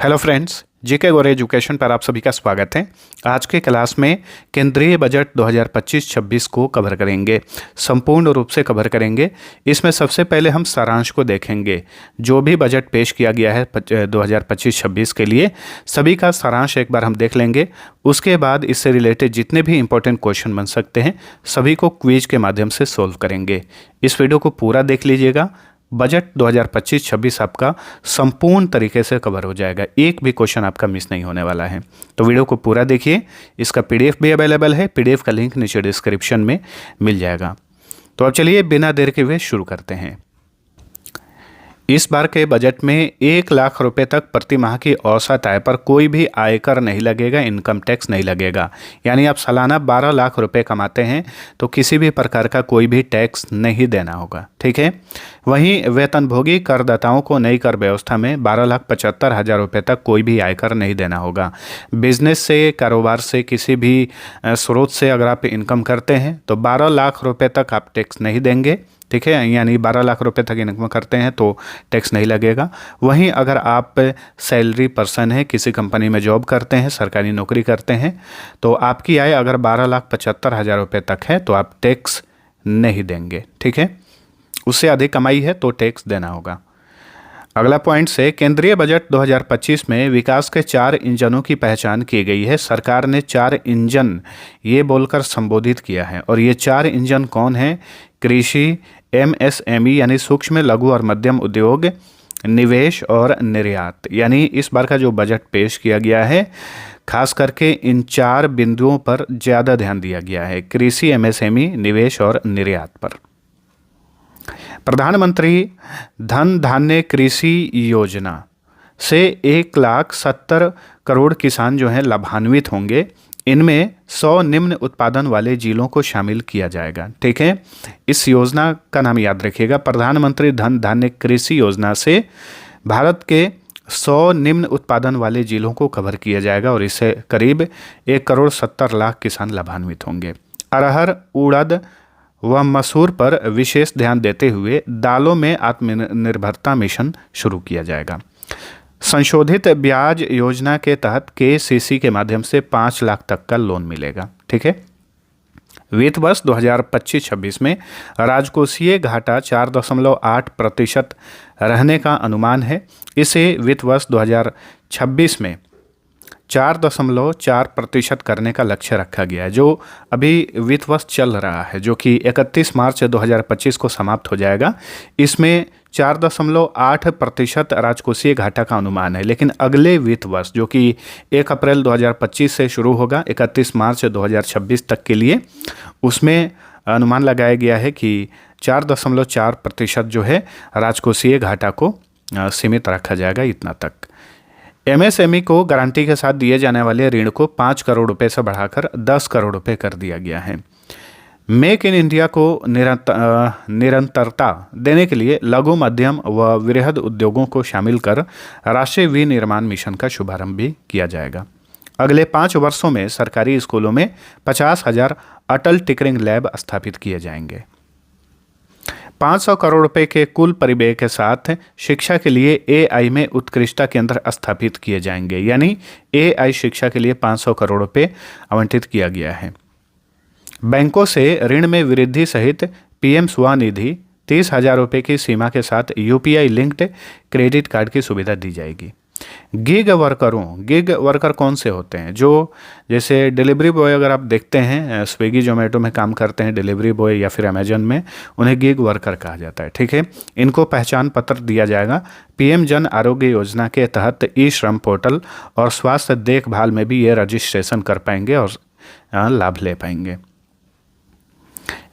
Hello friends, GK गौर education पर आप सभी का स्वागत है। आज के क्लास में केंद्रीय बजट 2025-26 को कवर करेंगे, संपूर्ण रूप से कवर करेंगे। इसमें सबसे पहले हम सारांश को देखेंगे। जो भी बजट पेश किया गया है 2025-26 के लिए, सभी का सारांश एक बार हम देख लेंगे। उसके बाद इससे रिलेटेड जितने भी इंपॉर्टेंट क्वेश्चन बन सकते हैं सभी को क्विज के माध्यम से सोल्व करेंगे। इस वीडियो को पूरा देख लीजिएगा। बजट 2025-26 आपका संपूर्ण तरीके से कवर हो जाएगा, एक भी क्वेश्चन आपका मिस नहीं होने वाला है। तो वीडियो को पूरा देखिए। इसका पीडीएफ भी अवेलेबल है, पीडीएफ का लिंक नीचे डिस्क्रिप्शन में मिल जाएगा। तो अब चलिए बिना देर के हुए शुरू करते हैं। इस बार के बजट में 1 लाख रुपए तक प्रति माह की औसत आय पर कोई भी आयकर नहीं लगेगा, इनकम टैक्स नहीं लगेगा। यानी आप सालाना 12 लाख रुपए कमाते हैं तो किसी भी प्रकार का कोई भी टैक्स नहीं देना होगा, ठीक है। वहीं वेतनभोगी करदाताओं को नई कर व्यवस्था में 12,75,000 रुपये तक कोई भी आयकर नहीं देना होगा। बिजनेस से, कारोबार से, किसी भी स्रोत से अगर आप इनकम करते हैं तो 12 लाख रुपये तक आप टैक्स नहीं देंगे, ठीक है। यानी 12 लाख रुपए तक इनकम करते हैं तो टैक्स नहीं लगेगा। वहीं अगर आप सैलरी पर्सन हैं, किसी कंपनी में जॉब करते हैं, सरकारी नौकरी करते हैं, तो आपकी आय अगर 12,75,000 रुपये तक है तो आप टैक्स नहीं देंगे, ठीक है। उससे अधिक कमाई है तो टैक्स देना होगा। अगला पॉइंट से केंद्रीय बजट 2025 में विकास के 4 इंजनों की पहचान की गई है। सरकार ने 4 इंजन ये बोलकर संबोधित किया है। और ये 4 इंजन कौन हैं? कृषि, एमएसएमई यानी सूक्ष्म, लघु और मध्यम उद्योग, निवेश और निर्यात। यानी इस बार का जो बजट पेश किया गया है खास करके इन 4 बिंदुओं पर ज़्यादा ध्यान दिया गया है, कृषि, एमएसएमई, निवेश और निर्यात पर। प्रधानमंत्री धन धान्य कृषि योजना से 1,70,000 करोड़ किसान जो हैं लाभान्वित होंगे। इनमें 100 निम्न उत्पादन वाले जिलों को शामिल किया जाएगा, ठीक है। इस योजना का नाम याद रखिएगा, प्रधानमंत्री धन धान्य कृषि योजना से भारत के 100 निम्न उत्पादन वाले जिलों को कवर किया जाएगा और इससे करीब 1,70,00,000 किसान लाभान्वित होंगे। अरहर, उड़द व मसूर पर विशेष ध्यान देते हुए दालों में आत्मनिर्भरता मिशन शुरू किया जाएगा। संशोधित ब्याज योजना के तहत केसीसी के माध्यम से 5 लाख तक का लोन मिलेगा, ठीक है। वित्त वर्ष 2025-26 में राजकोषीय घाटा 4.8% रहने का अनुमान है। इसे वित्त वर्ष 2026 में 4.4% करने का लक्ष्य रखा गया है। जो अभी वित्त वर्ष चल रहा है जो कि 31 मार्च 2025 को समाप्त हो जाएगा, इसमें 4.8% राजकोषीय घाटा का अनुमान है। लेकिन अगले वित्त वर्ष जो कि 1 अप्रैल 2025 से शुरू होगा 31 मार्च 2026 तक के लिए, उसमें अनुमान लगाया गया है कि 4.4% जो है राजकोषीय घाटा को सीमित रखा जाएगा, इतना तक। एमएसएमई को गारंटी के साथ दिए जाने वाले ऋण को 5 करोड़ रुपए से बढ़ाकर 10 करोड़ रुपए कर दिया गया है। मेक इन इंडिया को निरंतरता देने के लिए लघु, मध्यम व वृहद उद्योगों को शामिल कर राष्ट्रीय विनिर्माण मिशन का शुभारंभ भी किया जाएगा। अगले 5 वर्षों में सरकारी स्कूलों में 50,000 अटल टिंकरिंग लैब स्थापित किए जाएंगे। 500 करोड़ रुपए के कुल परिव्यय के साथ शिक्षा के लिए एआई में उत्कृष्टता केंद्र स्थापित किए जाएंगे। यानी एआई शिक्षा के लिए 500 करोड़ रुपए आवंटित किया गया है। बैंकों से ऋण में वृद्धि सहित पीएम स्वनिधि 30,000 रुपये की सीमा के साथ यूपीआई लिंक्ड क्रेडिट कार्ड की सुविधा दी जाएगी। गिग वर्कर कौन से होते हैं? जो जैसे डिलीवरी बॉय, अगर आप देखते हैं स्विगी जोमेटो में काम करते हैं डिलीवरी बॉय या फिर अमेजन में, उन्हें गिग वर्कर कहा जाता है, ठीक है। इनको पहचान पत्र दिया जाएगा। पीएम जन आरोग्य योजना के तहत ई श्रम पोर्टल और स्वास्थ्य देखभाल में भी ये रजिस्ट्रेशन कर पाएंगे और लाभ ले पाएंगे।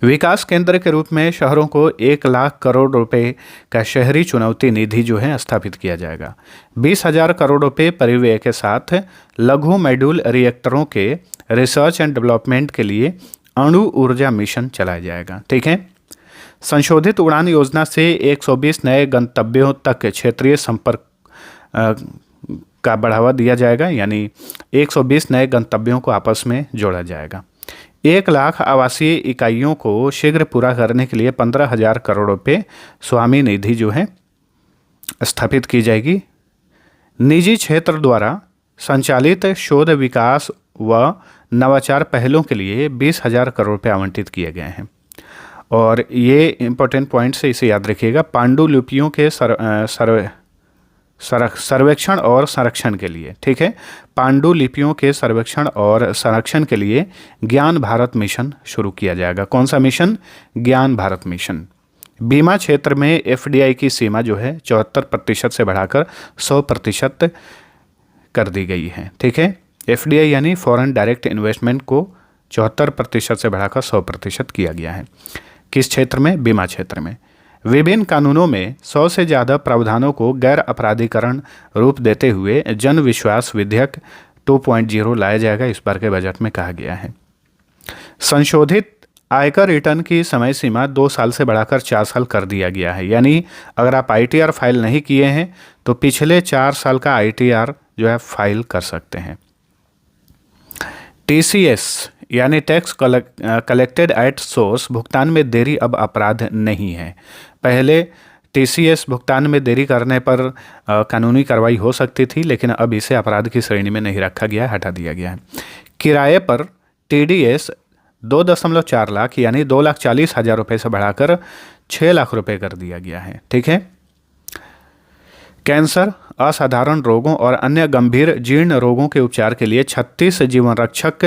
विकास केंद्र के रूप में शहरों को 1 लाख करोड़ रुपए का शहरी चुनौती निधि जो है स्थापित किया जाएगा। 20,000 करोड़ रुपए परिव्यय के साथ लघु मॉड्यूल रिएक्टरों के रिसर्च एंड डेवलपमेंट के लिए अणु ऊर्जा मिशन चलाया जाएगा, ठीक है। संशोधित उड़ान योजना से 120 नए गंतव्यों तक क्षेत्रीय संपर्क का बढ़ावा दिया जाएगा। यानी 120 नए गंतव्यों को आपस में जोड़ा जाएगा। 1 लाख आवासीय इकाइयों को शीघ्र पूरा करने के लिए 15,000 करोड़ रुपये स्वामी निधि जो है स्थापित की जाएगी। निजी क्षेत्र द्वारा संचालित शोध विकास व नवाचार पहलों के लिए 20,000 करोड़ रुपये आवंटित किए गए हैं। और ये इम्पोर्टेंट पॉइंट से इसे याद रखिएगा। पांडुलिपियों के सर्वेक्षण और संरक्षण के लिए, ठीक है, पांडुलिपियों के सर्वेक्षण और संरक्षण के लिए ज्ञान भारत मिशन शुरू किया जाएगा। कौन सा मिशन? ज्ञान भारत मिशन। बीमा क्षेत्र में एफडीआई की सीमा जो है 74% से बढ़ाकर 100% कर दी गई है, ठीक है। एफडीआई यानी फॉरेन डायरेक्ट इन्वेस्टमेंट को 74% से बढ़ाकर 100% किया गया है। किस क्षेत्र में? बीमा क्षेत्र में। विभिन्न कानूनों में 100 से ज़्यादा प्रावधानों को गैर अपराधीकरण रूप देते हुए जन विश्वास विधेयक 2.0 लाया जाएगा, इस बार के बजट में कहा गया है। संशोधित आयकर रिटर्न की समय सीमा 2 साल से बढ़ाकर 4 साल कर दिया गया है। यानी अगर आप आईटीआर फाइल नहीं किए हैं तो पिछले 4 साल का आईटीआर जो है फाइल कर सकते हैं। टीसीएस यानी टैक्स कलेक्टेड एट सोर्स भुगतान में देरी अब अपराध नहीं है। पहले टीसीएस भुगतान में देरी करने पर कानूनी कार्रवाई हो सकती थी, लेकिन अब इसे अपराध की श्रेणी में नहीं रखा गया है, हटा दिया गया है। किराए पर टीडीएस 2.4 लाख यानी 2,40,000 रुपये से बढ़ाकर 6 लाख रुपये कर दिया गया है, ठीक है। कैंसर, असाधारण रोगों और अन्य गंभीर जीर्ण रोगों के उपचार के लिए 36 जीवन रक्षक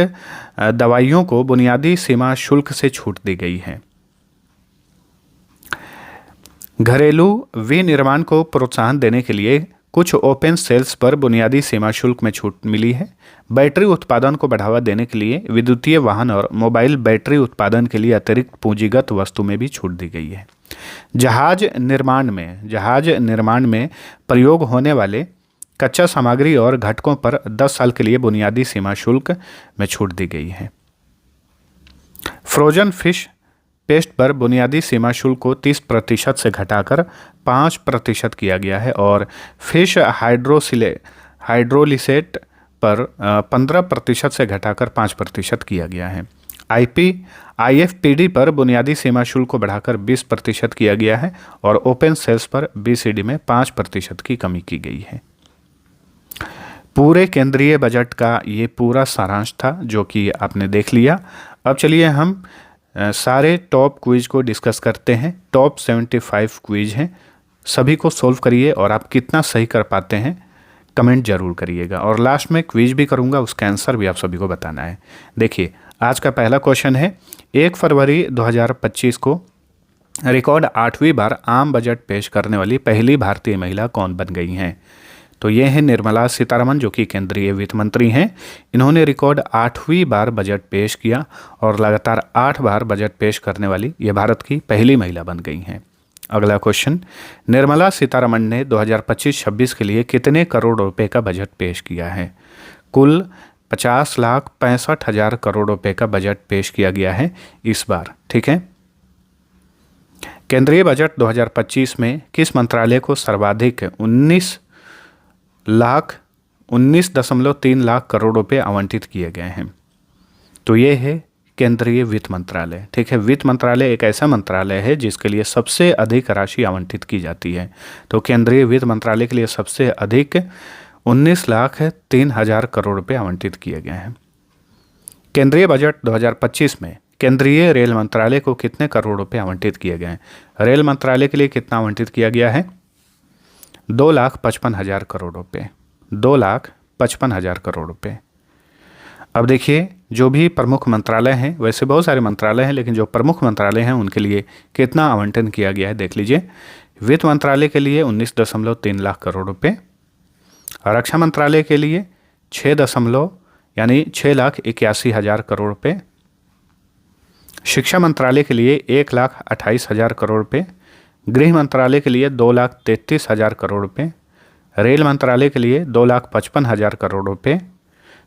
दवाइयों को बुनियादी सीमा शुल्क से छूट दी गई है। घरेलू विनिर्माण को प्रोत्साहन देने के लिए कुछ ओपन सेल्स पर बुनियादी सीमा शुल्क में छूट मिली है। बैटरी उत्पादन को बढ़ावा देने के लिए विद्युतीय वाहन और मोबाइल बैटरी उत्पादन के लिए अतिरिक्त पूंजीगत वस्तु में भी छूट दी गई है। जहाज निर्माण में प्रयोग होने वाले कच्चा सामग्री और घटकों पर 10 साल के लिए बुनियादी सीमा शुल्क में छूट दी गई है। फ्रोजन फिश पेस्ट पर बुनियादी सीमा शुल्क को 30% से घटाकर 5% किया गया है और फिश हाइड्रोलिसेट पर 15% से घटाकर 5% किया गया है। आईएफपीडी पर बुनियादी सीमा शुल्क को बढ़ाकर 20% किया गया है और ओपन सेल्स पर बीसीडी में 5% की कमी की गई है। पूरे केंद्रीय बजट का ये पूरा सारांश था जो कि आपने देख लिया। अब चलिए हम सारे टॉप क्विज को डिस्कस करते हैं। टॉप 75 क्विज हैं, सभी को सोल्व करिए और आप कितना सही कर पाते हैं कमेंट जरूर करिएगा। और लास्ट में क्विज भी करूंगा, उसका आंसर भी आप सभी को बताना है। देखिए आज का पहला क्वेश्चन है, 1 फरवरी 2025 को रिकॉर्ड 8वीं बार आम बजट पेश करने वाली पहली भारतीय महिला कौन बन गई हैं? तो ये है निर्मला सीतारमण जो कि केंद्रीय वित्त मंत्री हैं। इन्होंने रिकॉर्ड 8वीं बार बजट पेश किया और लगातार 8 बार बजट पेश करने वाली ये भारत की पहली महिला बन गई हैं। अगला क्वेश्चन, निर्मला सीतारमण ने 2025-26 के लिए कितने करोड़ रुपए का बजट पेश किया है? कुल 50,65,000 करोड़ रुपए का बजट पेश किया गया है इस बार, ठीक है। केंद्रीय बजट 2025 में किस मंत्रालय को सर्वाधिक 19.3 लाख करोड़ रुपए आवंटित किए गए हैं? तो ये है केंद्रीय वित्त मंत्रालय, ठीक है। वित्त मंत्रालय एक ऐसा मंत्रालय है जिसके लिए सबसे अधिक राशि आवंटित की जाती है। तो केंद्रीय वित्त मंत्रालय के लिए सबसे अधिक 19,03,000 करोड़ रुपए आवंटित किए गए हैं। केंद्रीय बजट 2025 में केंद्रीय रेल मंत्रालय को कितने करोड़ रुपए आवंटित किए गए हैं? रेल मंत्रालय के लिए कितना आवंटित किया गया है? 2,55,000 करोड़ रुपए, 2,55,000 करोड़ रुपए। अब देखिए जो भी प्रमुख मंत्रालय हैं, वैसे बहुत सारे मंत्रालय हैं लेकिन जो प्रमुख मंत्रालय हैं उनके लिए कितना आवंटन किया गया है देख लीजिए। वित्त मंत्रालय के लिए 19.3 लाख करोड़ रुपए, रक्षा मंत्रालय के लिए 6,81,000 करोड़ रुपए, शिक्षा मंत्रालय के लिए 1,28,000 करोड़ रुपए, गृह मंत्रालय के लिए 2,33,000 करोड़ रुपए, रेल मंत्रालय के लिए 2,55,000 करोड़ रुपए,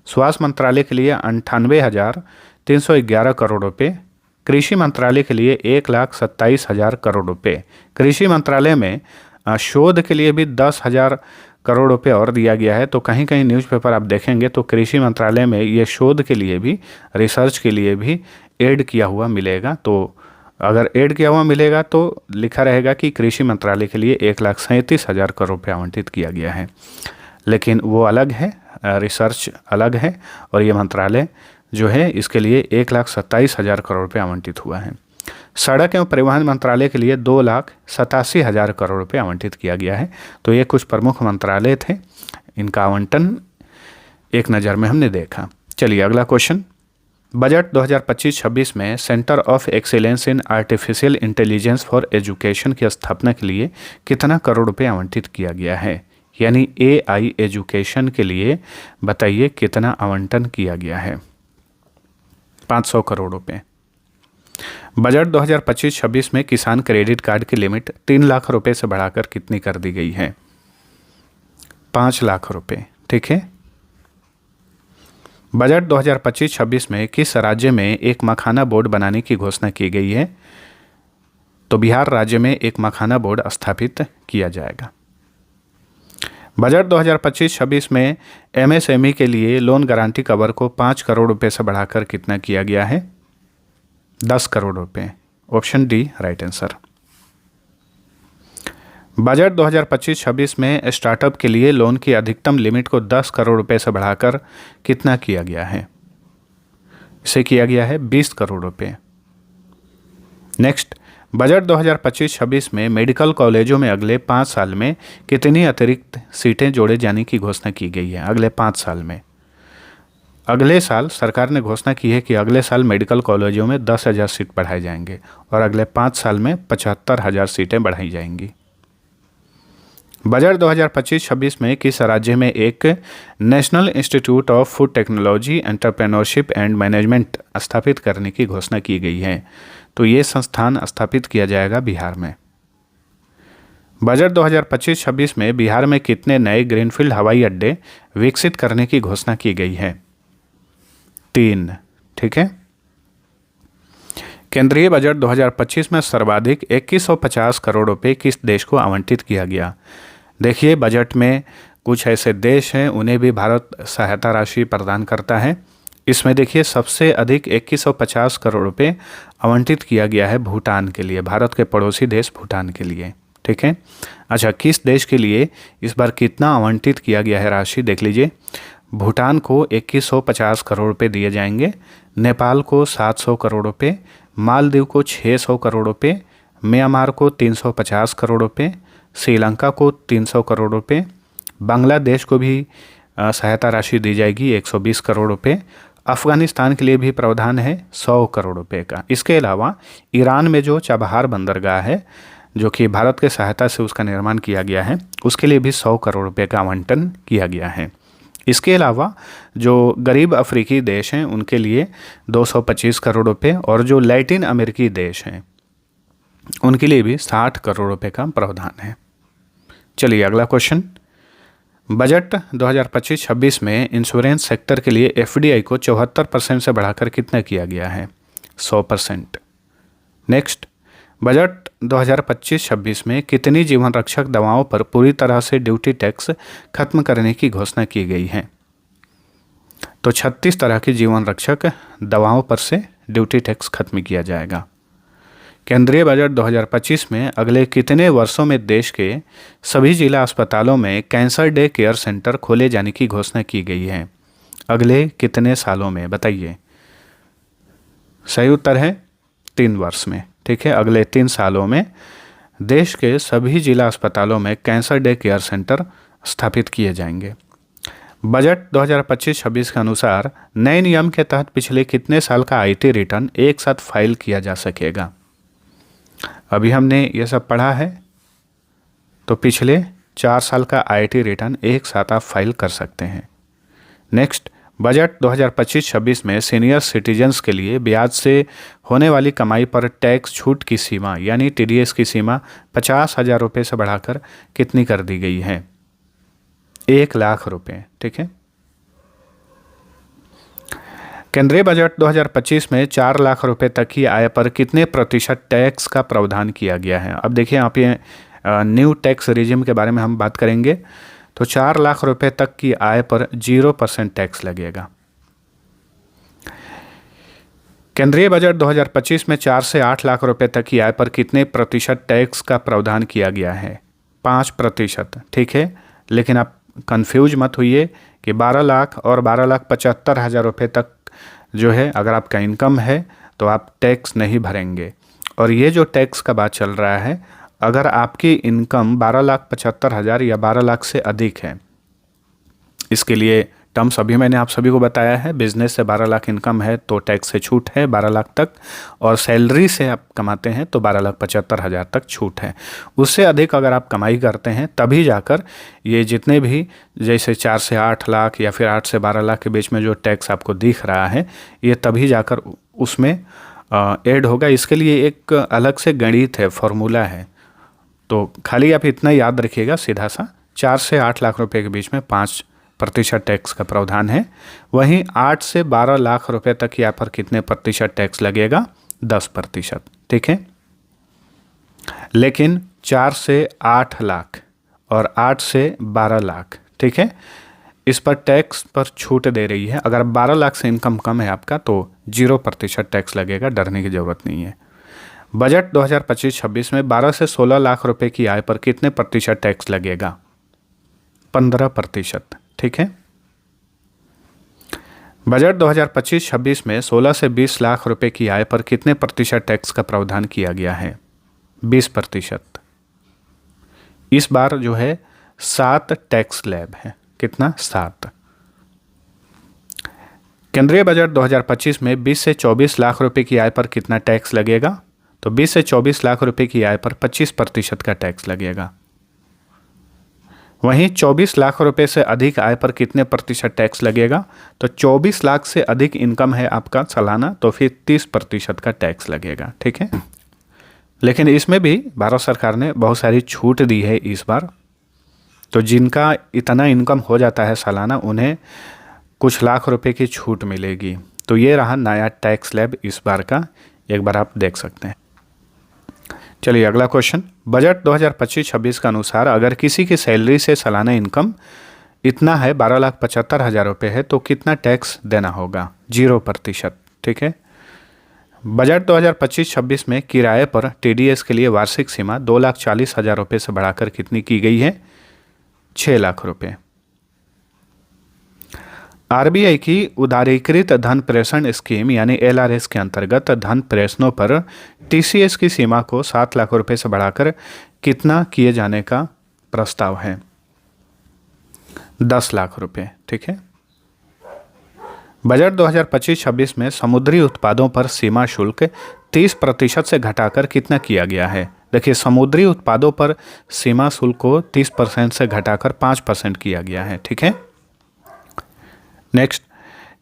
स्वास्थ्य मंत्रालय के लिए 98,311 करोड़ रुपए, कृषि मंत्रालय के लिए 1,27,000 करोड़ रुपए। कृषि मंत्रालय में शोध के लिए भी 10,000 करोड़ रुपए और दिया गया है। तो कहीं कहीं न्यूज़पेपर आप देखेंगे तो कृषि मंत्रालय में ये शोध के लिए भी, रिसर्च के लिए भी ऐड किया हुआ मिलेगा। तो अगर ऐड किया हुआ मिलेगा तो लिखा रहेगा कि कृषि मंत्रालय के लिए 1,37,000 करोड़ रुपये आवंटित किया गया है। लेकिन वो अलग है, रिसर्च अलग है, और ये मंत्रालय जो है इसके लिए 1,27,000 करोड़ रुपये आवंटित हुआ है। सड़क एवं परिवहन मंत्रालय के लिए 2,87,000 करोड़ रुपये आवंटित किया गया है। तो ये कुछ प्रमुख मंत्रालय थे, इनका आवंटन एक नज़र में हमने देखा। चलिए अगला क्वेश्चन, बजट 2025-26 में centre of excellence in artificial intelligence for education की स्थापना के लिए कितना करोड़ रुपये आवंटित किया गया है, यानी AI एजुकेशन के लिए बताइए कितना आवंटन किया गया है। 500 करोड़ रुपये। बजट 2025-26 में किसान क्रेडिट कार्ड की लिमिट 3 लाख रुपए से बढ़ाकर कितनी कर दी गई है? 5 लाख रुपए। ठीक है। बजट 2025-26 में किस राज्य में एक मखाना बोर्ड बनाने की घोषणा की गई है? तो बिहार राज्य में एक मखाना बोर्ड स्थापित किया जाएगा। बजट 2025-26 में MSME के लिए लोन गारंटी कवर को 5 करोड़ रुपए से बढ़ाकर कितना किया गया है? 10 करोड़ रुपए। Option D right answer. Budget 2025-26 में स्टार्टअप के लिए लोन की अधिकतम लिमिट को 10 करोड़ रुपए से बढ़ाकर कितना किया गया है? इसे किया गया है 20 करोड़ रुपए। नेक्स्ट, बजट 2025-26 में मेडिकल कॉलेजों में अगले 5 साल में कितनी अतिरिक्त सीटें जोड़े जाने की घोषणा की गई है? अगले 5 साल में, अगले साल सरकार ने घोषणा की है कि अगले साल मेडिकल कॉलेजों में 10,000 सीट बढ़ाए जाएंगे और अगले 5 साल में 75,000 सीटें बढ़ाई जाएंगी। बजट 2025-26 में किस राज्य में एक national institute of food technology, entrepreneurship and management स्थापित करने की घोषणा की गई है? तो ये संस्थान स्थापित किया जाएगा बिहार में। बजट 2025-26 में बिहार में कितने नए ग्रीनफील्ड हवाई अड्डे विकसित करने की घोषणा की गई है? 3। ठीक है। केंद्रीय बजट 2025 में सर्वाधिक 2150 करोड़ रुपए किस देश को आवंटित किया गया? देखिए, बजट में कुछ ऐसे देश हैं, उन्हें भी भारत सहायता राशि प्रदान करता है। इसमें देखिए सबसे अधिक 2150 करोड़ रुपए आवंटित किया गया है भूटान के लिए, भारत के पड़ोसी देश भूटान के लिए। ठीक है। अच्छा, किस देश के लिए इस बार कितना आवंटित किया गया है राशि देख लीजिए। भूटान को 2150 करोड़ रुपए दिए जाएंगे, नेपाल को 700 करोड़ रुपए, मालदीव को 600 करोड़ रुपए, म्यांमार को 350 करोड़ रुपए, श्रीलंका को 300 करोड़ रुपए, बांग्लादेश को भी सहायता राशि दी जाएगी 120 करोड़ रुपए, अफगानिस्तान के लिए भी प्रावधान है 100 करोड़ रुपए का। इसके अलावा ईरान में जो चाबहार बंदरगाह है, जो कि भारत के सहायता से उसका निर्माण किया गया है, उसके लिए भी 100 करोड़ रुपए का आवंटन किया गया है। इसके अलावा जो गरीब अफ्रीकी देश हैं उनके लिए 225 करोड़ रुपए और जो लैटिन अमेरिकी देश हैं उनके लिए भी 60 करोड़ रुपए का प्रावधान है। चलिए अगला क्वेश्चन, बजट 2025-26 में इंश्योरेंस सेक्टर के लिए FDI को 74% से बढ़ाकर कितना किया गया है? 100%। नेक्स्ट, बजट 2025-26 में कितनी जीवन रक्षक दवाओं पर पूरी तरह से ड्यूटी टैक्स खत्म करने की घोषणा की गई है? तो 36 तरह की जीवन रक्षक दवाओं पर से ड्यूटी टैक्स खत्म किया जाएगा। केंद्रीय बजट 2025 में अगले कितने वर्षों में देश के सभी जिला अस्पतालों में कैंसर डे केयर सेंटर खोले जाने की घोषणा की गई है? अगले कितने सालों में बताइए। सही उत्तर है 3 वर्ष में। ठीक है, अगले 3 सालों में देश के सभी जिला अस्पतालों में कैंसर डे केयर सेंटर स्थापित किए जाएंगे। बजट 2025-26 के अनुसार नए नियम के तहत पिछले कितने साल का IT रिटर्न एक साथ फाइल किया जा सकेगा? अभी हमने ये सब पढ़ा है, तो पिछले 4 साल का IT रिटर्न एक साथ आप फाइल कर सकते हैं। नेक्स्ट, बजट 2025-26 में सीनियर सिटीजन्स के लिए ब्याज से होने वाली कमाई पर टैक्स छूट की सीमा यानी TDS की सीमा 50,000 रुपये से बढ़ाकर कितनी कर दी गई है? 1 लाख रुपये। ठीक है। केंद्रीय बजट 2025 में 4 लाख रुपए तक की आय पर कितने प्रतिशत टैक्स का प्रावधान किया गया है? अब देखिए यहाँ पे न्यू टैक्स रिजिम के बारे में हम बात करेंगे। तो 4 लाख रुपए तक की आय पर 0% टैक्स लगेगा। केंद्रीय बजट 2025 में 4 से 8 लाख रुपए तक की आय पर कितने प्रतिशत टैक्स का प्रावधान किया गया है? 5%। ठीक है, लेकिन आप कंफ्यूज मत होइए कि 12 लाख और 12,75,000 रुपये तक जो है अगर आपका इनकम है तो आप टैक्स नहीं भरेंगे। और ये जो टैक्स का बात चल रहा है, अगर आपकी इनकम 12,75,000 या 12 लाख से अधिक है, इसके लिए टर्म्स अभी मैंने आप सभी को बताया है। बिजनेस से 12 लाख इनकम है तो टैक्स से छूट है 12 लाख तक, और सैलरी से आप कमाते हैं तो 12,75,000 तक छूट है। उससे अधिक अगर आप कमाई करते हैं तभी जाकर ये जितने भी जैसे 4 से 8 लाख या फिर 8 से 12 लाख के बीच में जो टैक्स आपको दिख रहा है, ये तभी जाकर उसमें ऐड होगा। इसके लिए एक अलग से गणित है, फॉर्मूला है। तो खाली आप इतना याद रखिएगा सीधा सा, 4 से 8 लाख रुपए के बीच में 5% टैक्स का प्रावधान है। वहीं 8 से 12 लाख रुपए तक यहाँ पर कितने प्रतिशत टैक्स लगेगा? 10%। ठीक है। लेकिन 4 से 8 लाख और 8 से 12 लाख, ठीक है, इस पर टैक्स पर छूट दे रही है। अगर 12 लाख से इनकम कम है आपका तो 0% टैक्स लगेगा, डरने की ज़रूरत नहीं है। बजट 2025-26 में 12 से 16 लाख रुपए की आय पर कितने प्रतिशत टैक्स लगेगा? 15%। ठीक है। बजट 2025-26 में 16 से 20 लाख रुपए की आय पर कितने प्रतिशत टैक्स का प्रावधान किया गया है? 20%। इस बार जो है 7 टैक्स स्लैब है। कितना? 7। केंद्रीय बजट 2025 में 20 से 24 लाख रुपए की आय पर कितना टैक्स लगेगा? तो 20 से 24 लाख रुपए की आय पर 25% का टैक्स लगेगा। वहीं 24 लाख रुपए से अधिक आय पर कितने प्रतिशत टैक्स लगेगा? तो 24 लाख से अधिक इनकम है आपका सालाना तो फिर 30% का टैक्स लगेगा। ठीक है। लेकिन इसमें भी भारत सरकार ने बहुत सारी छूट दी है इस बार। तो जिनका इतना इनकम हो जाता है सालाना, उन्हें कुछ लाख रुपए की छूट मिलेगी। तो ये रहा नया टैक्स स्लैब इस बार का, एक बार आप देख सकते हैं। चलिए अगला क्वेश्चन। बजट 2025-26 के अनुसार अगर किसी की सैलरी से सालाना इनकम इतना है 12,75,000 रुपये है तो कितना टैक्स देना होगा? 0%। ठीक है। बजट 2025-26 में किराए पर TDS के लिए वार्षिक सीमा 2,40,000 रुपये से बढ़ाकर कितनी की गई है? 6 लाख रुपये। RBI की उदारीकृत धन प्रेषण स्कीम यानी LRS के अंतर्गत धन प्रेषणों पर TCS की सीमा को 7 लाख रुपए से बढ़ाकर कितना किए जाने का प्रस्ताव है? 10 लाख रुपए। ठीक है। बजट 2025-26 में समुद्री उत्पादों पर सीमा शुल्क 30% से घटाकर कितना किया गया है? देखिए, समुद्री उत्पादों पर सीमा शुल्क को 30% से घटाकर 5% किया गया है। ठीक है। नेक्स्ट,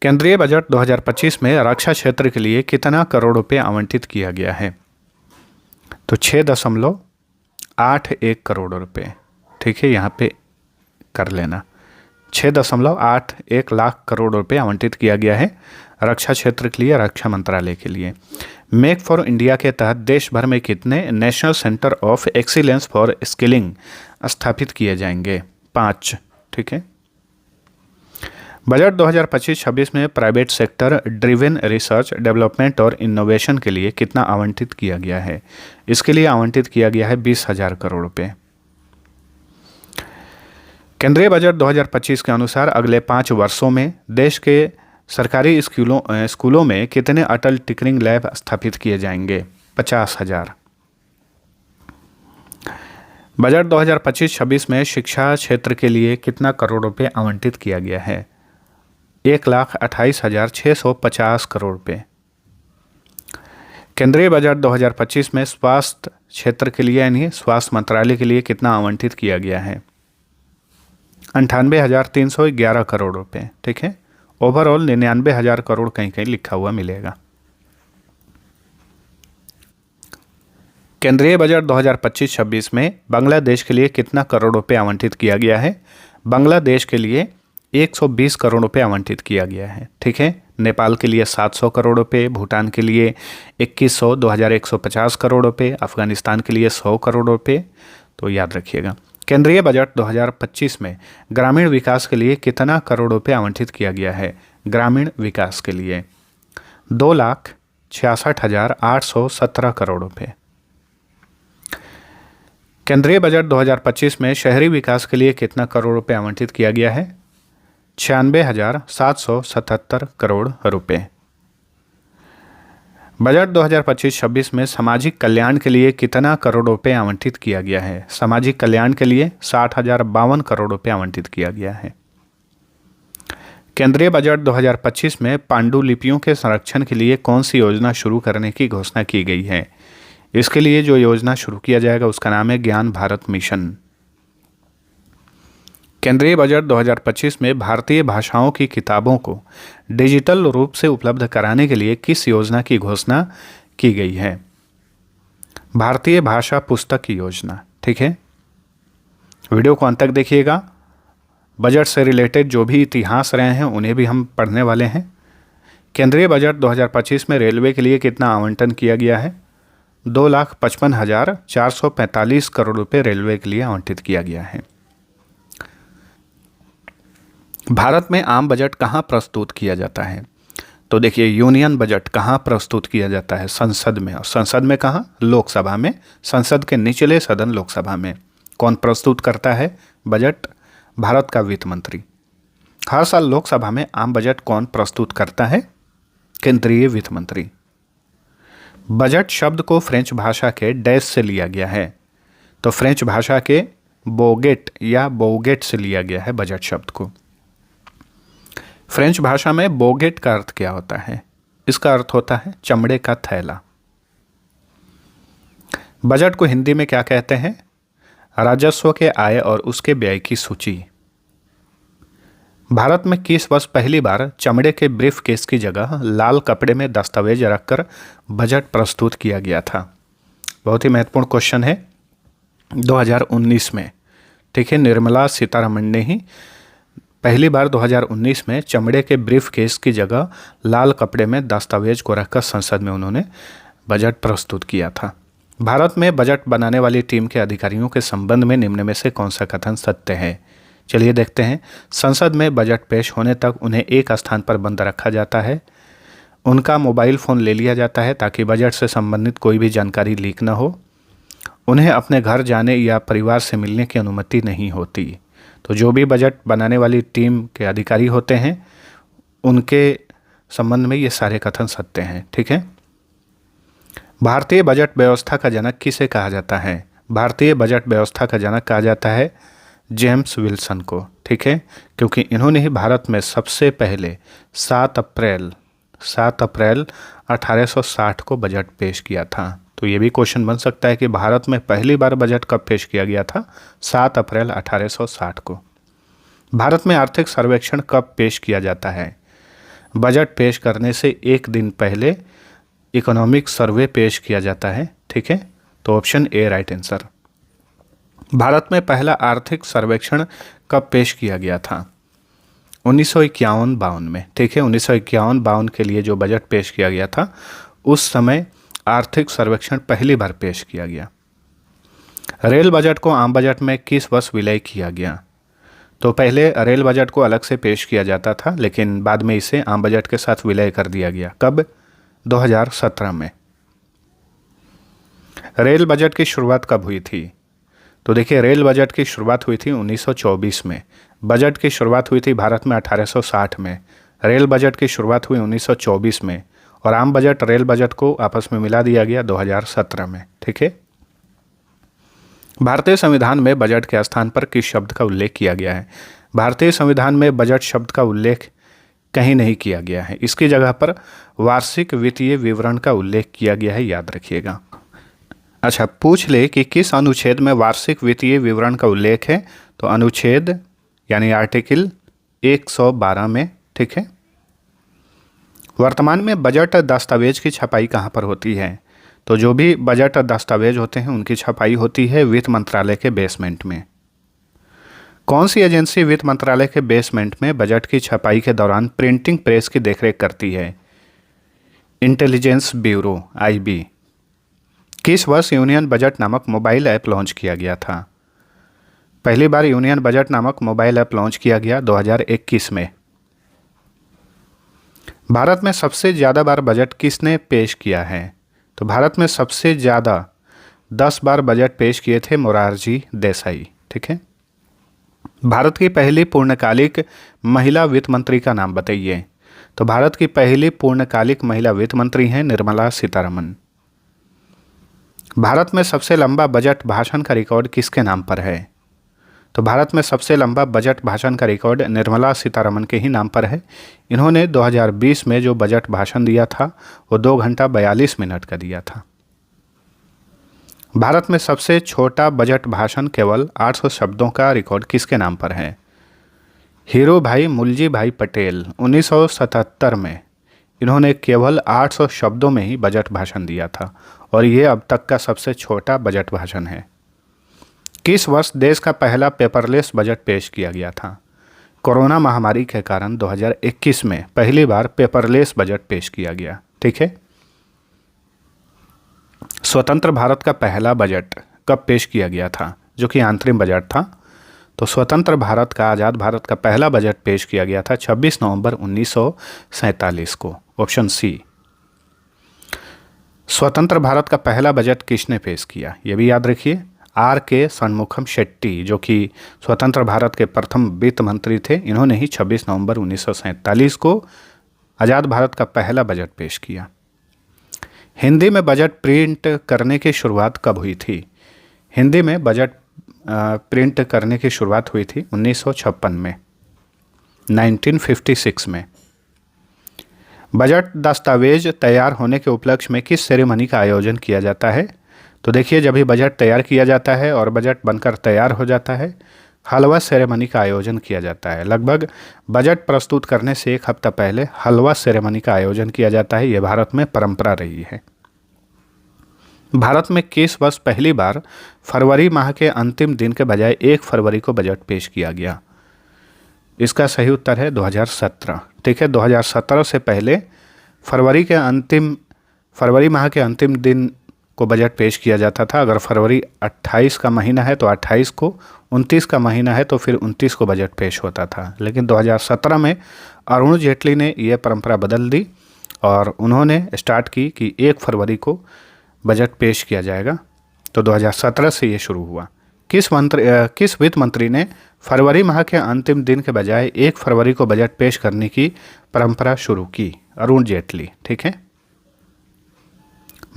केंद्रीय बजट 2025 में रक्षा क्षेत्र के लिए कितना करोड़ रुपए आवंटित किया गया है? तो 6.81 करोड़ रुपए। ठीक है, यहाँ पे कर लेना, 6.81 लाख करोड़ रुपए आवंटित किया गया है रक्षा क्षेत्र के लिए, रक्षा मंत्रालय के लिए। मेक फॉर इंडिया के तहत देश भर में कितने national centre of excellence for skilling स्थापित किए जाएंगे? 5। ठीक है। बजट 2025-26 में private sector driven research development और इनोवेशन के लिए कितना आवंटित किया गया है? इसके लिए आवंटित किया गया है 20,000 करोड़ रुपए। केंद्रीय बजट 2025 के अनुसार अगले 5 वर्षों में देश के सरकारी स्कूलों में कितने अटल टिंकरिंग लैब स्थापित किए जाएंगे? 50,000। बजट 2025-26 में शिक्षा क्षेत्र के लिए कितना करोड़ रुपए आवंटित किया गया है? 1,28,650 करोड़ रुपए। केंद्रीय बजट 2025 में स्वास्थ्य क्षेत्र के लिए यानी स्वास्थ्य मंत्रालय के लिए कितना आवंटित किया गया है? 98,311 करोड़ रुपए। ठीक है। ओवरऑल 99,000 करोड़ कहीं कहीं लिखा हुआ मिलेगा। केंद्रीय बजट 2025-26 में बांग्लादेश के लिए कितना करोड़ रुपए आवंटित किया गया है? बांग्लादेश के लिए 120 करोड़ रुपए आवंटित किया गया है। ठीक है। नेपाल के लिए 700 करोड़ रुपए, भूटान के लिए 2150 करोड़ रुपए, अफगानिस्तान के लिए 100 करोड़ रुपए। तो याद रखिएगा। केंद्रीय बजट 2025 में ग्रामीण विकास के लिए कितना करोड़ रुपए आवंटित किया गया है? ग्रामीण विकास के लिए 2,66,817 करोड़ रुपए। केंद्रीय बजट 2025 में शहरी विकास के लिए कितना करोड़ रुपए आवंटित किया गया है? 96,777 करोड़ रुपए। बजट 2025-26 में सामाजिक कल्याण के लिए कितना करोड़ रुपए आवंटित किया गया है? सामाजिक कल्याण के लिए 60,052 करोड़ रुपए आवंटित किया गया है। केंद्रीय बजट 2025 में पांडुलिपियों के संरक्षण के लिए कौन सी योजना शुरू करने की घोषणा की गई है? इसके लिए जो योजना शुरू किया जाएगा उसका नाम है ज्ञान भारत मिशन। केंद्रीय बजट 2025 में भारतीय भाषाओं की किताबों को डिजिटल रूप से उपलब्ध कराने के लिए किस योजना की घोषणा की गई है? भारतीय भाषा पुस्तक योजना। ठीक है, वीडियो को अंत तक देखिएगा। बजट से रिलेटेड जो भी इतिहास रहे हैं उन्हें भी हम पढ़ने वाले हैं। केंद्रीय बजट 2025 में रेलवे के लिए कितना आवंटन किया गया है? 2,55,445 करोड़ रुपए रेलवे के लिए आवंटित किया गया है। भारत में आम बजट कहाँ प्रस्तुत किया जाता है? तो देखिए, यूनियन बजट कहाँ प्रस्तुत किया जाता है? संसद में। और संसद में कहाँ? लोकसभा में। संसद के निचले सदन लोकसभा में। कौन प्रस्तुत करता है बजट? भारत का वित्त मंत्री। हर साल लोकसभा में आम बजट कौन प्रस्तुत करता है? केंद्रीय वित्त मंत्री। बजट शब्द को फ्रेंच भाषा के डैश से लिया गया है। तो फ्रेंच भाषा के बोगेट या बोगेट से लिया गया है बजट शब्द को। फ्रेंच भाषा में बोगेट का अर्थ क्या होता है? इसका अर्थ होता है चमड़े का थैला। बजट को हिंदी में क्या कहते हैं? राजस्व के आय और उसके व्यय की सूची। भारत में किस वर्ष पहली बार चमड़े के ब्रीफ केस की जगह लाल कपड़े में दस्तावेज रखकर बजट प्रस्तुत किया गया था? बहुत ही महत्वपूर्ण क्वेश्चन है। 2019 में। ठीक है, निर्मला सीतारमण ने ही पहली बार 2019 में चमड़े के ब्रीफ केस की जगह लाल कपड़े में दस्तावेज को रखकर संसद में उन्होंने बजट प्रस्तुत किया था। भारत में बजट बनाने वाली टीम के अधिकारियों के संबंध में निम्न में से कौन सा कथन सत्य है? चलिए देखते हैं। संसद में बजट पेश होने तक उन्हें एक स्थान पर बंद रखा जाता है। उनका मोबाइल फ़ोन ले लिया जाता है ताकि बजट से संबंधित कोई भी जानकारी लीक न हो। उन्हें अपने घर जाने या परिवार से मिलने की अनुमति नहीं होती। तो जो भी बजट बनाने वाली टीम के अधिकारी होते हैं उनके संबंध में ये सारे कथन सत्य हैं। ठीक है। भारतीय बजट व्यवस्था का जनक किसे कहा जाता है? भारतीय बजट व्यवस्था का जनक कहा जाता है जेम्स विल्सन को। ठीक है, क्योंकि इन्होंने ही भारत में सबसे पहले 7 अप्रैल 1860 को बजट पेश किया था। तो ये भी क्वेश्चन बन सकता है कि भारत में पहली बार बजट कब पेश किया गया था? 7 अप्रैल 1860 को। भारत में आर्थिक सर्वेक्षण कब पेश किया जाता है? बजट पेश करने से एक दिन पहले इकोनॉमिक सर्वे पेश किया जाता है। ठीक है, तो option A right answer. Bharat में पहला आर्थिक सर्वेक्षण कब पेश किया गया था? 1951-52 में। ठीक है, 1951-52 के लिए जो बजट पेश किया गया था उस समय आर्थिक सर्वेक्षण पहली बार पेश किया गया। रेल बजट को आम बजट में किस वर्ष विलय किया गया? तो पहले रेल बजट को अलग से पेश किया जाता था, लेकिन बाद में इसे आम बजट के साथ विलय कर दिया गया। कब? 2017 में। रेल बजट की शुरुआत कब हुई थी? तो देखिए, रेल बजट की शुरुआत हुई थी 1924 में। बजट की शुरुआत हुई थी भारत में 1860 में। रेल बजट की शुरुआत हुई 1924 में और आम बजट रेल बजट को आपस में मिला दिया गया 2017 में। ठीक है। भारतीय संविधान में बजट के स्थान पर किस शब्द का उल्लेख किया गया है? भारतीय संविधान में बजट शब्द का उल्लेख कहीं नहीं किया गया है। इसकी जगह पर वार्षिक वित्तीय विवरण का उल्लेख किया गया है, याद रखिएगा। अच्छा, पूछ ले कि किस अनुच्छेद में वार्षिक वित्तीय विवरण का उल्लेख है? तो अनुच्छेद यानी आर्टिकल 112 में। ठीक है। वर्तमान में बजट दस्तावेज की छपाई कहाँ पर होती है? तो जो भी बजट दस्तावेज होते हैं उनकी छपाई होती है वित्त मंत्रालय के बेसमेंट में। कौन सी एजेंसी वित्त मंत्रालय के बेसमेंट में बजट की छपाई के दौरान प्रिंटिंग प्रेस की देखरेख करती है? Intelligence bureau, IB। किस वर्ष यूनियन बजट नामक मोबाइल ऐप लॉन्च किया गया था? पहली बार यूनियन बजट नामक मोबाइल ऐप लॉन्च किया गया 2021 में। भारत में सबसे ज़्यादा बार बजट किसने पेश किया है? तो भारत में सबसे ज़्यादा 10 बार बजट पेश किए थे मोरारजी देसाई। ठीक है। भारत की पहली पूर्णकालिक महिला वित्त मंत्री का नाम बताइए। तो भारत की पहली पूर्णकालिक महिला वित्त मंत्री हैं निर्मला सीतारमण। भारत में सबसे लंबा बजट भाषण का रिकॉर्ड किसके नाम पर है? तो भारत में सबसे लंबा बजट भाषण का रिकॉर्ड निर्मला सीतारमण के ही नाम पर है। इन्होंने 2020 में जो बजट भाषण दिया था वो 2 घंटा 42 मिनट का दिया था। भारत में सबसे छोटा बजट भाषण केवल 800 शब्दों का रिकॉर्ड किसके नाम पर है? हीरो भाई मुलजी भाई पटेल 1977 में इन्होंने केवल 800 शब्दों में ही बजट भाषण दिया था और ये अब तक का सबसे छोटा बजट भाषण है। किस वर्ष देश का पहला पेपरलेस बजट पेश किया गया था? कोरोना महामारी के कारण 2021 में पहली बार पेपरलेस बजट पेश किया गया। ठीक है। स्वतंत्र भारत का पहला बजट कब पेश किया गया था, जो कि अंतरिम बजट था? तो स्वतंत्र भारत का, आज़ाद भारत का पहला बजट पेश किया गया था 26 नवंबर 1947 को, ऑप्शन सी। स्वतंत्र भारत का पहला बजट किसने पेश किया, ये भी याद रखिए। R.K. षणमुखम शेट्टी, जो कि स्वतंत्र भारत के प्रथम वित्त मंत्री थे, इन्होंने ही 26 नवंबर 1947 को आज़ाद भारत का पहला बजट पेश किया। हिंदी में बजट प्रिंट करने की शुरुआत कब हुई थी? हिंदी में बजट प्रिंट करने की शुरुआत हुई थी 1956 में, 1956 में। बजट दस्तावेज तैयार होने के उपलक्ष्य में किस सेरेमनी का आयोजन किया जाता है? तो देखिए, जब भी बजट तैयार किया जाता है और बजट बनकर तैयार हो जाता है, हलवा सेरेमनी का आयोजन किया जाता है। लगभग बजट प्रस्तुत करने से 1 हफ्ता पहले हलवा सेरेमनी का आयोजन किया जाता है। ये भारत में परंपरा रही है। भारत में किस वर्ष पहली बार फरवरी माह के अंतिम दिन के बजाय 1 फरवरी को बजट पेश किया गया? इसका सही उत्तर है 2017। ठीक है। 2017 से पहले फरवरी माह के अंतिम दिन को बजट पेश किया जाता था। अगर फरवरी 28 का महीना है तो 28 को, 29 का महीना है तो फिर 29 को बजट पेश होता था। लेकिन 2017 में अरुण जेटली ने यह परंपरा बदल दी और उन्होंने स्टार्ट की कि 1 फरवरी को बजट पेश किया जाएगा। तो 2017 से ये शुरू हुआ। किस वित्त मंत्री ने फरवरी माह के अंतिम दिन के बजाय 1 फरवरी को बजट पेश करने की परंपरा शुरू की? अरुण जेटली। ठीक है।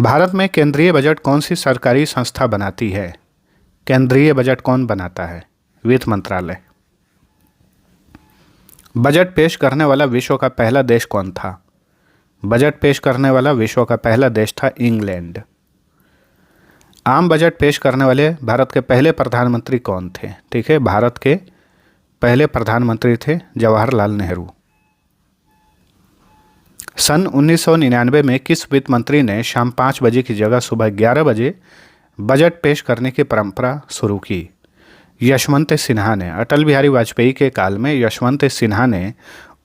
भारत में केंद्रीय बजट कौन सी सरकारी संस्था बनाती है? केंद्रीय बजट कौन बनाता है? वित्त मंत्रालय। बजट पेश करने वाला विश्व का पहला देश कौन था? बजट पेश करने वाला विश्व का पहला देश था इंग्लैंड। आम बजट पेश करने वाले भारत के पहले प्रधानमंत्री कौन थे? ठीक है। भारत के पहले प्रधानमंत्री थे जवाहरलाल नेहरू। सन 1999 में किस वित्त मंत्री ने शाम 5 बजे की जगह सुबह 11 बजे बजट पेश करने की परंपरा शुरू की? यशवंत सिन्हा ने। अटल बिहारी वाजपेयी के काल में यशवंत सिन्हा ने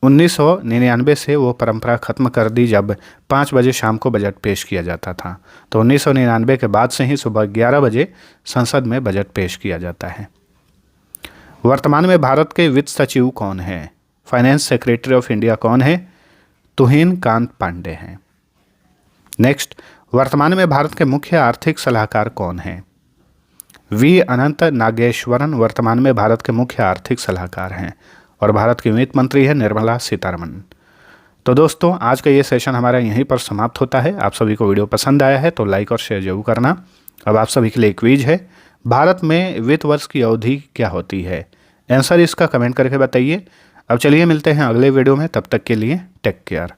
1999 से वो परंपरा खत्म कर दी, जब 5 बजे शाम को बजट पेश किया जाता था। तो 1999 के बाद से ही सुबह 11 बजे संसद में बजट पेश किया जाता है। वर्तमान में भारत के वित्त सचिव कौन है? फाइनेंस सेक्रेटरी ऑफ इंडिया कौन है? तुहिन कांत पांडे हैं। नेक्स्ट, वर्तमान में भारत के मुख्य आर्थिक सलाहकार कौन हैं? वी अनंत नागेश्वरन वर्तमान में भारत के मुख्य आर्थिक सलाहकार हैं और भारत की वित्त मंत्री है निर्मला सीतारमण। तो दोस्तों, आज का ये सेशन हमारा यहीं पर समाप्त होता है। आप सभी को वीडियो पसंद आया है तो लाइक और शेयर जरूर करना। अब आप सभी के लिए क्विज है, भारत में वित्त वर्ष की अवधि क्या होती है? आंसर इसका कमेंट करके बताइए। अब चलिए मिलते हैं अगले वीडियो में, तब तक के लिए टेक केयर।